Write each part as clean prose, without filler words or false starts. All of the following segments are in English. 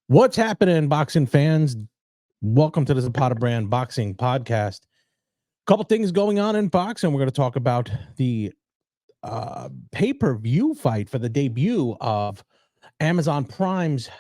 What's happening, boxing fans? Welcome to the Zapata Brand Boxing Podcast. Couple things going on in boxing. We're going to talk about the pay-per-view fight for the debut of Amazon Prime's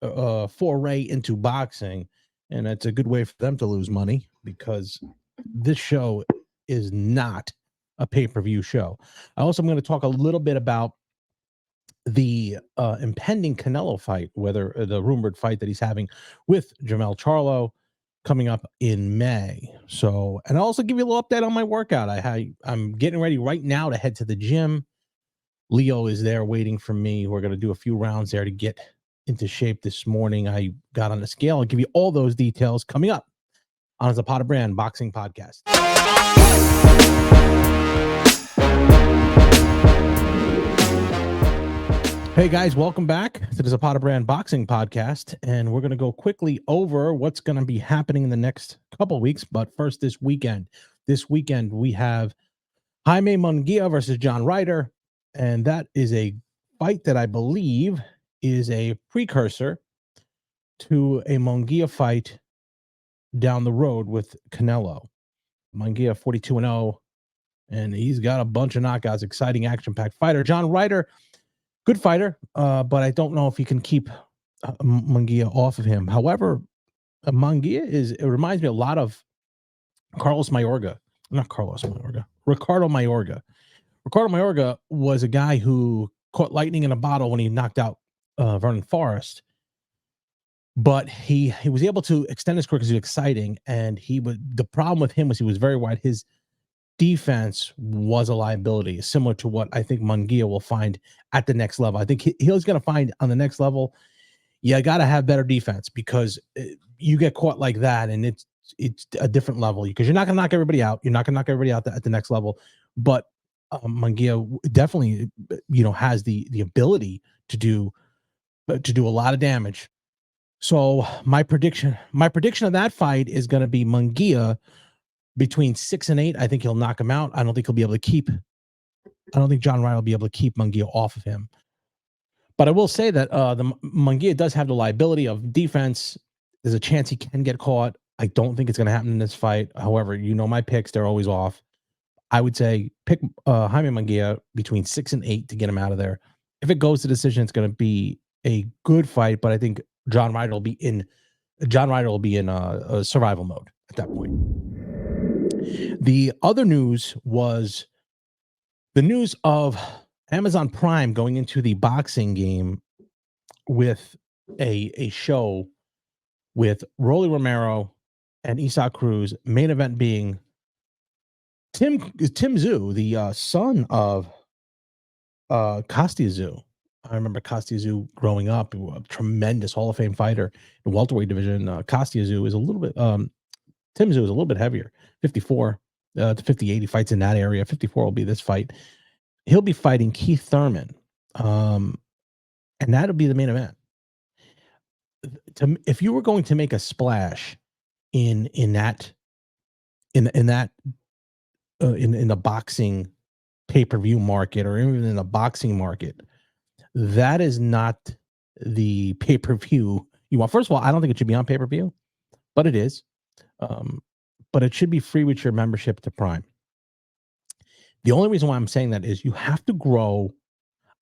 foray into boxing, and it's a good way for them to lose money because this show is not a pay-per-view show. I also am going to talk a little bit about the impending Canelo fight, whether the rumored fight that he's having with Jamel Charlo coming up in May. So, and I'll also give you a little update on my workout. I'm getting ready right now to head to the gym. Leo is there waiting for me. We're going to do a few rounds there to get into shape this morning. I got on the scale. I'll give you all those details coming up on the Zapata Brand Boxing Podcast. Hey guys, welcome back to the Zapata Brand Boxing Podcast, and we're going to go quickly over what's going to be happening in the next couple weeks. But first, this weekend we have Jaime Mungia versus John Ryder, and that is a fight that I believe is a precursor to a Mungia fight down the road with Canelo. Mungia 42-0, and he's got a bunch of knockouts. Exciting, action-packed fighter. John Ryder, good fighter, but I don't know if he can keep Mungia off of him. However, Mungia it reminds me a lot of Ricardo Mayorga. Ricardo Mayorga. Ricardo Mayorga was a guy who caught lightning in a bottle when he knocked out Vernon Forrest, but he was able to extend his career because he was exciting, and the problem with him was he was very wide. His defense was a liability, similar to what I think Mungia will find at the next level. I think he's going to find on the next level, you got to have better defense because you get caught like that, and it's a different level because you're not going to knock everybody out. You're not going to knock everybody out at the next level, but Mungia definitely, has the ability to do a lot of damage. So my prediction of that fight is going to be Mungia between 6 and 8. I think he'll knock him out. I don't think John Ryder will be able to keep Mungia off of him. But I will say that the Mungia does have the liability of defense. There's a chance he can get caught. I don't think it's going to happen in this fight. However, my picks, they're always off. I would say pick Jaime Mungia between 6 and 8 to get him out of there. If it goes to decision, it's going to be a good fight, but I think John Ryder will be in a survival mode at that point. The other news was the news of Amazon Prime going into the boxing game with a show with Rolly Romero and Isaac Cruz, main event being Tim Tszyu, the son of Kostya Tszyu. I remember Kostya Tszyu growing up, a tremendous Hall of Fame fighter in the welterweight division. Kostya Tszyu is a little bit Tim Tszyu is a little bit heavier, 54 to 58. He fights in that area. 54 will be this fight. He'll be fighting Keith Thurman, and that'll be the main event. If you were going to make a splash in the boxing pay-per-view market, or even in the boxing market, that is not the pay-per-view you want. First of all, I don't think it should be on pay-per-view, but it is. But it should be free with your membership to Prime. The only reason why I'm saying that is you have to grow.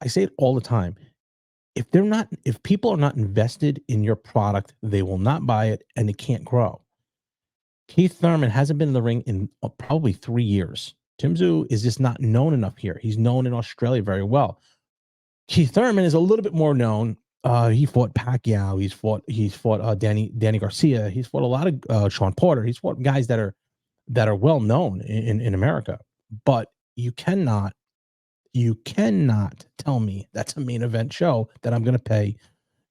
I say it all the time. If people are not invested in your product, they will not buy it, and it can't grow. Keith Thurman hasn't been in the ring in probably 3 years. Tim Tszyu is just not known enough here. He's known in Australia very well. Keith Thurman is a little bit more known. He fought Pacquiao. He's fought Danny Garcia. He's fought a lot of Sean Porter. He's fought guys that are well known in America. But you cannot tell me that's a main event show that I'm going to pay,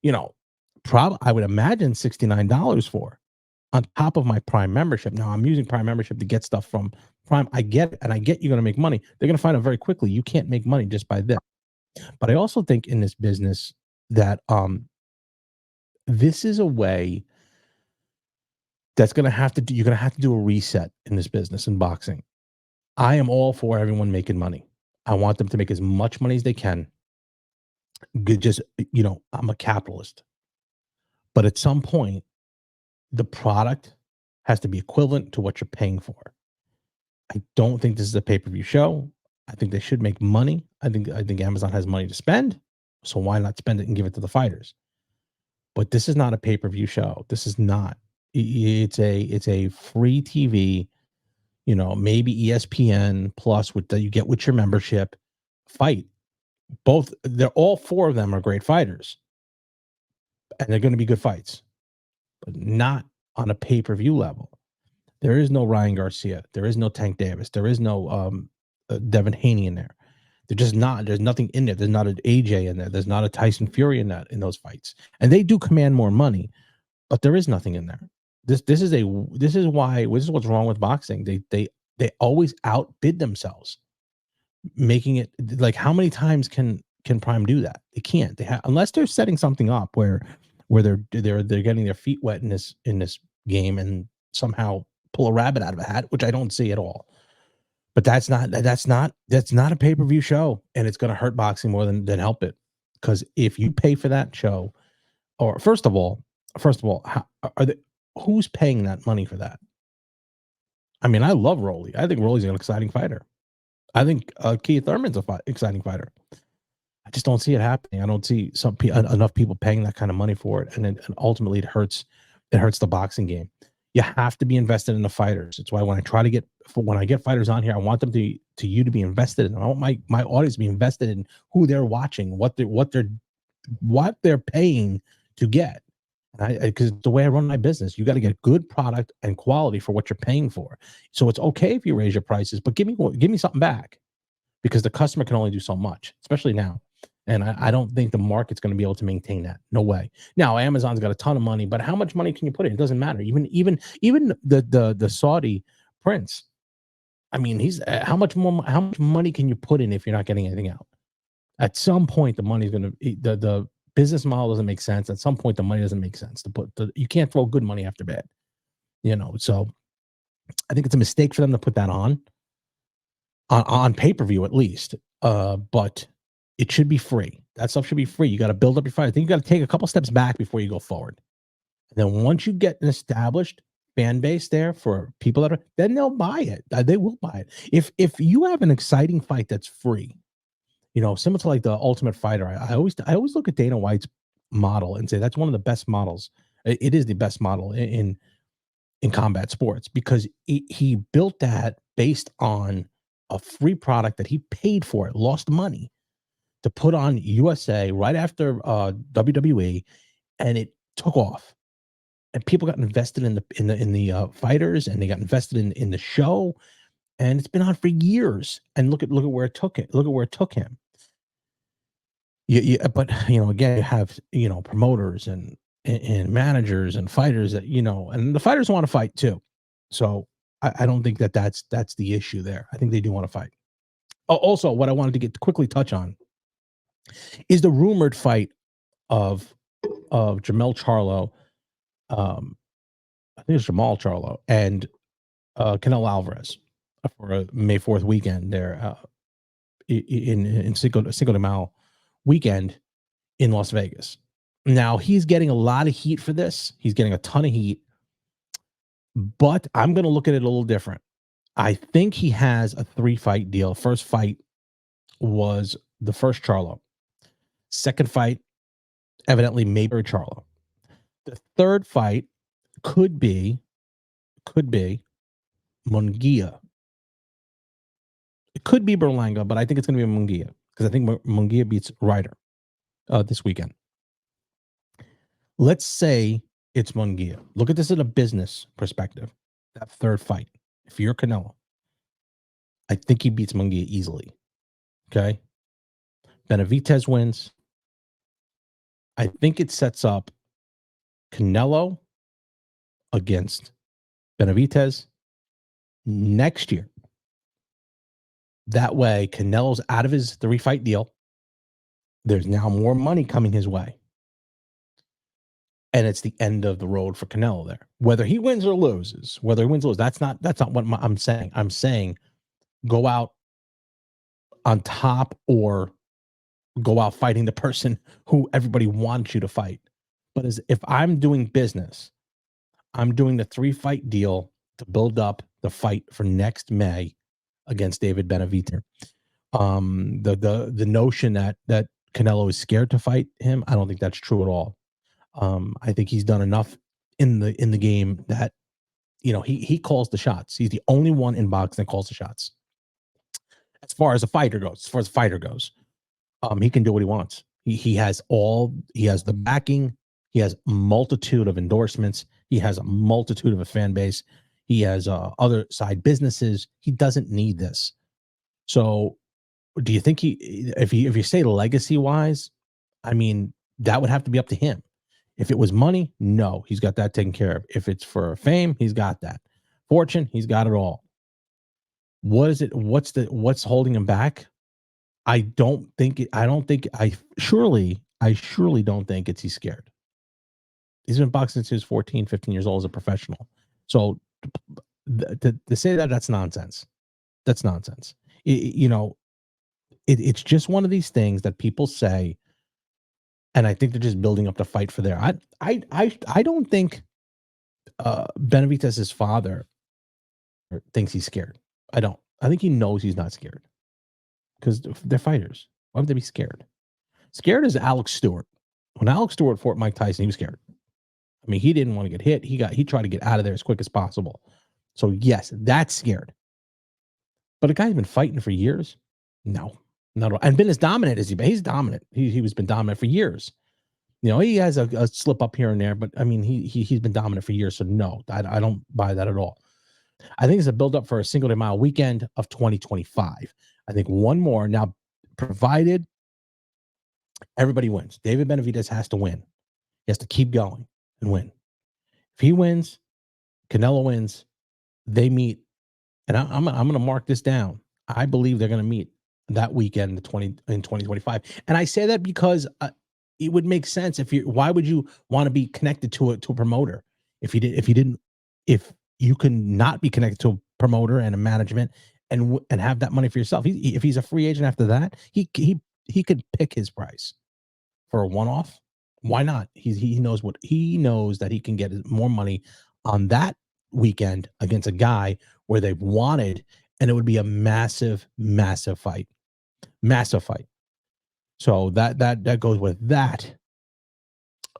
I would imagine $69 for, on top of my Prime membership. Now I'm using Prime membership to get stuff from Prime. I get it, and I get you're going to make money. They're going to find out very quickly you can't make money just by this. But I also think in this business that this is a way that's going to have to you're going to have to do a reset in this business in boxing. I am all for everyone making money. I want them to make as much money as they can. I'm a capitalist. But at some point, the product has to be equivalent to what you're paying for. I don't think this is a pay-per-view show. I think they should make money. I think Amazon has money to spend, so why not spend it and give it to the fighters? But this is not a pay-per-view show. This is not. It's a free TV, maybe ESPN Plus that you get with your membership. Fight. All four of them are great fighters, and they're going to be good fights, but not on a pay-per-view level. There is no Ryan Garcia. There is no Tank Davis. There is no Devin Haney in there. They're just not. There's nothing in there. There's not an AJ in there. There's not a Tyson Fury in those fights. And they do command more money, but there is nothing in there. This is what's wrong with boxing. They always outbid themselves, making it like, how many times can Prime do that? They can't. Unless they're setting something up where they're getting their feet wet in this game and somehow pull a rabbit out of a hat, which I don't see at all. But that's not a pay-per-view show, and it's going to hurt boxing more than help it. Because if you pay for that show, or first of all, who's paying that money for that? I mean, I love Rolly. I think Rolly's an exciting fighter. I think Keith Thurman's exciting fighter. I just don't see it happening. I don't see enough people paying that kind of money for it, and ultimately it hurts the boxing game. You have to be invested in the fighters. It's why when I get fighters on here, I want them to be invested in. I want my audience to be invested in who they're watching, what they're paying to get. Because the way I run my business, you got to get good product and quality for what you're paying for. So it's okay if you raise your prices, but give me something back, because the customer can only do so much, especially now. And I don't think the market's going to be able to maintain that. No way. Now, Amazon's got a ton of money, but how much money can you put in? It doesn't matter. Even the Saudi prince. I mean, how much money can you put in if you're not getting anything out? At some point, the money's going to the business model doesn't make sense. At some point, the money doesn't make sense you can't throw good money after bad. So I think it's a mistake for them to put that on pay-per-view at least. But it should be free. That stuff should be free. You got to build up your fight. I think you got to take a couple steps back before you go forward. And then once you get an established fan base there for people then they'll buy it. They will buy it. If you have an exciting fight that's free, similar to like the Ultimate Fighter, I always look at Dana White's model and say that's one of the best models. It is the best model in combat sports, because he built that based on a free product that he paid for. It lost money to put on USA right after WWE, and it took off, and people got invested in the fighters, and they got invested in the show, and it's been on for years. And look at where it took it. Look at where it took him. But again, you have promoters and managers and fighters that and the fighters want to fight too. So I don't think that's the issue there. I think they do want to fight. Also, what I wanted to quickly touch on is the rumored fight of Jamel Charlo, I think it's Jamal Charlo, and Canelo Alvarez for a May 4th weekend there in Cinco de Mayo weekend in Las Vegas. Now, he's getting a lot of heat for this. He's getting a ton of heat, but I'm going to look at it a little different. I think he has a 3-fight deal. First fight was the first Charlo. Second fight, evidently Mayberry Charlo. The third fight could be Mungia. It could be Berlanga, but I think it's going to be Mungia, because I think Mungia beats Ryder this weekend. Let's say it's Mungia. Look at this in a business perspective. That third fight, if you're Canelo, I think he beats Mungia easily. Okay? Benevitez wins. I think it sets up Canelo against Benevitez next year. That way, Canelo's out of his 3-fight deal. There's now more money coming his way. And it's the end of the road for Canelo there. Whether he wins or loses, that's not what I'm saying. I'm saying go out on top, or go out fighting the person who everybody wants you to fight. But if I'm doing business, I'm doing the 3-fight deal to build up the fight for next May against David Benevitez. The notion that Canelo is scared to fight him, I don't think that's true at all. I think he's done enough in the game that he calls the shots. He's the only one in boxing that calls the shots. As far as a fighter goes, he can do what he wants. He has the backing. He has a multitude of endorsements. He has a multitude of a fan base. He has other side businesses. He doesn't need this. So, do you think if you say legacy wise, I mean, that would have to be up to him. If it was money, no, he's got that taken care of. If it's for fame, he's got that. Fortune, he's got it all. What is it? What's holding him back? I surely don't think he's scared. He's been boxing since he was 14, 15 years old as a professional. So to say that's nonsense. That's nonsense. It's just one of these things that people say, and I think they're just building up the fight for there. I don't think Benevitez's father thinks he's scared. I don't. I think he knows he's not scared because they're fighters. Why would they be scared? Scared is Alex Stewart. When Alex Stewart fought Mike Tyson, he was scared. I mean, he didn't want to get hit. He tried to get out of there as quick as possible. So yes, that's scared. But a guy's been fighting for years. No, not at all. And been as dominant as he's dominant. He was been dominant for years. He has a slip up here and there, but I mean, he's been dominant for years. So no, I don't buy that at all. I think it's a build up for a Cinco de Mayo weekend of 2025. I think one more now, provided everybody wins. David Benevitez has to win. He has to keep going and win. If he wins, Canelo wins, they meet, and I'm going to mark this down. I believe they're going to meet that weekend in 2025. And I say that because it would make sense why would you want to be connected to a promoter if you can not be connected to a promoter and a management and have that money for yourself. If he's a free agent after that, he could pick his price for a one-off. Why not? He knows that he can get more money on that weekend against a guy where they've wanted, and it would be a massive, massive fight. Massive fight. So that goes with that.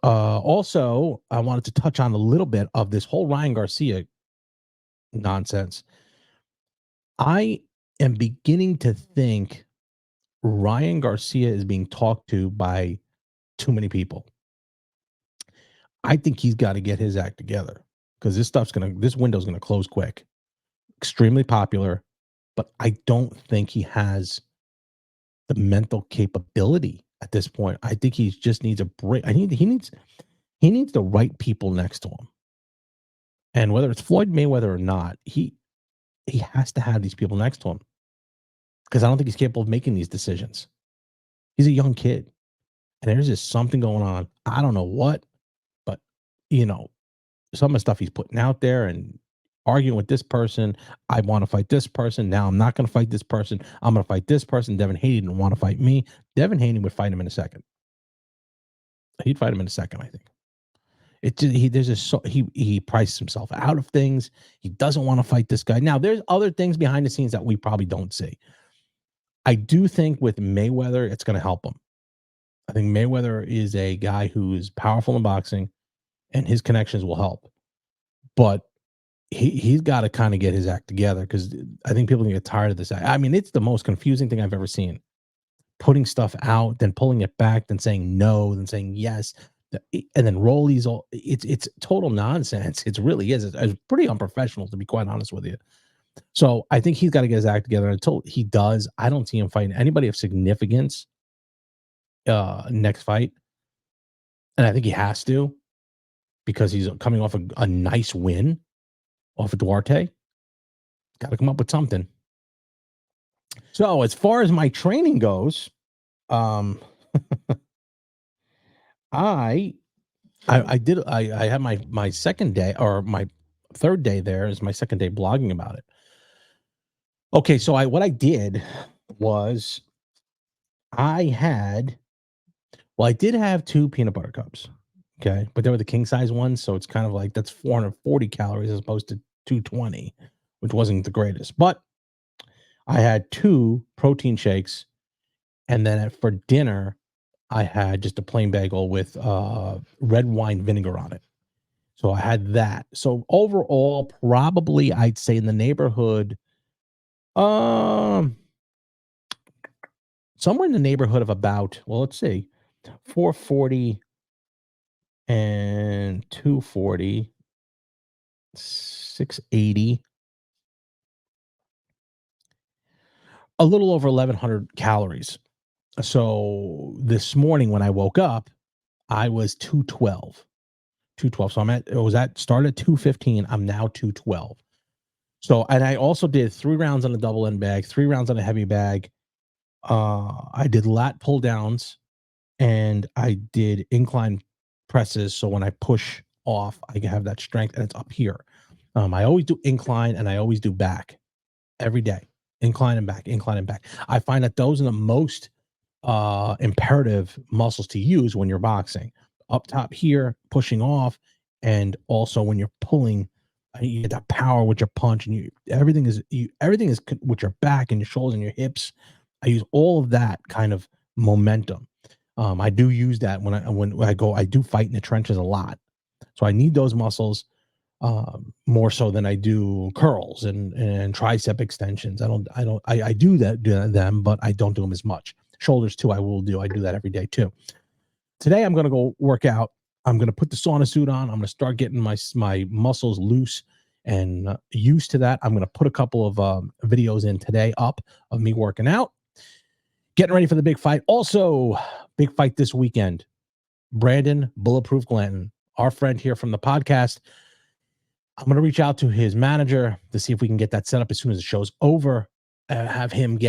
Also, I wanted to touch on a little bit of this whole Ryan Garcia nonsense. I am beginning to think Ryan Garcia is being talked to by too many people. I think he's got to get his act together because this window's gonna close quick. Extremely popular, but I don't think he has the mental capability at this point. I think he just needs a break. He needs the right people next to him. And whether it's Floyd Mayweather or not, he has to have these people next to him because I don't think he's capable of making these decisions. He's a young kid, and there's just something going on. I don't know what, but some of the stuff he's putting out there and arguing with this person. I want to fight this person. Now I'm not going to fight this person. I'm going to fight this person. Devin Haney didn't want to fight me. Devin Haney would fight him in a second. He'd fight him in a second, I think. He prices himself out of things. He doesn't want to fight this guy. Now, there's other things behind the scenes that we probably don't see. I do think with Mayweather, it's going to help him. I think Mayweather is a guy who is powerful in boxing, and his connections will help. But he's got to kind of get his act together because I think people can get tired of this. I mean, it's the most confusing thing I've ever seen. Putting stuff out, then pulling it back, then saying no, then saying yes. And then rollies, it's total nonsense. It really is. It's pretty unprofessional, to be quite honest with you. So I think he's got to get his act together. Until he does, I don't see him fighting anybody of significance next fight. And I think he has to because he's coming off a nice win off of Duarte. Got to come up with something. So as far as my training goes, I had my second day, or my third day there is my second day blogging about it. Okay, so what I did was I did have 2 peanut butter cups. Okay. But they were the king size ones. So it's kind of like that's 440 calories as opposed to 220, which wasn't the greatest. But I had 2 protein shakes. And then for dinner, I had just a plain bagel with red wine vinegar on it. So I had that. So overall, probably I'd say in the neighborhood, um, somewhere in the neighborhood of about, well, let's see, 440 and 240, 680, a little over 1,100 calories. So this morning when I woke up, I was 212. 212. So started at 215. I'm now 212. So, and I also did 3 rounds on a double end bag, 3 rounds on a heavy bag. I did lat pull downs and I did incline presses. So when I push off, I have that strength and it's up here. I always do incline and I always do back every day. Incline and back, incline and back. I find that those are the most imperative muscles to use when you're boxing. Up top here, pushing off, and also when you're pulling, you get that power with your punch, and everything is with your back and your shoulders and your hips. I use all of that kind of momentum. I do use that when I do fight in the trenches a lot, so I need those muscles more so than I do curls and tricep extensions. I do them, but I don't do them as much. Shoulders too, I do that every day too. Today I'm going to go work out. I'm going to put the sauna suit on. I'm going to start getting my muscles loose and used to that. I'm going to put a couple of videos in today up of me working out, getting ready for the big fight. Also, big fight this weekend. Brandon Bulletproof Glanton, our friend here from the podcast. I'm going to reach out to his manager to see if we can get that set up as soon as the show's over. Have him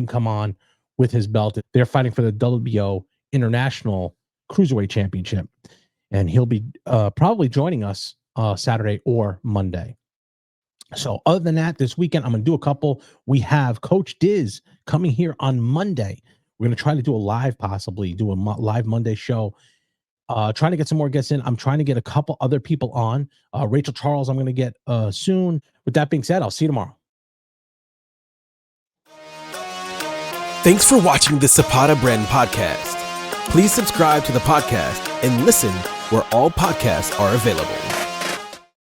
come on with his belt. They're fighting for the WBO International Cruiserweight Championship, and he'll be probably joining us Saturday or Monday. So other than that, this weekend, I'm going to do a couple. We have Coach Diz coming here on Monday. We're going to try to do a live, possibly do a live Monday show. Trying to get some more guests in. I'm trying to get a couple other people on. Rachel Charles, I'm going to get soon. With that being said, I'll see you tomorrow. Thanks for watching the Zapata Brand podcast. Please subscribe to the podcast and listen where all podcasts are available.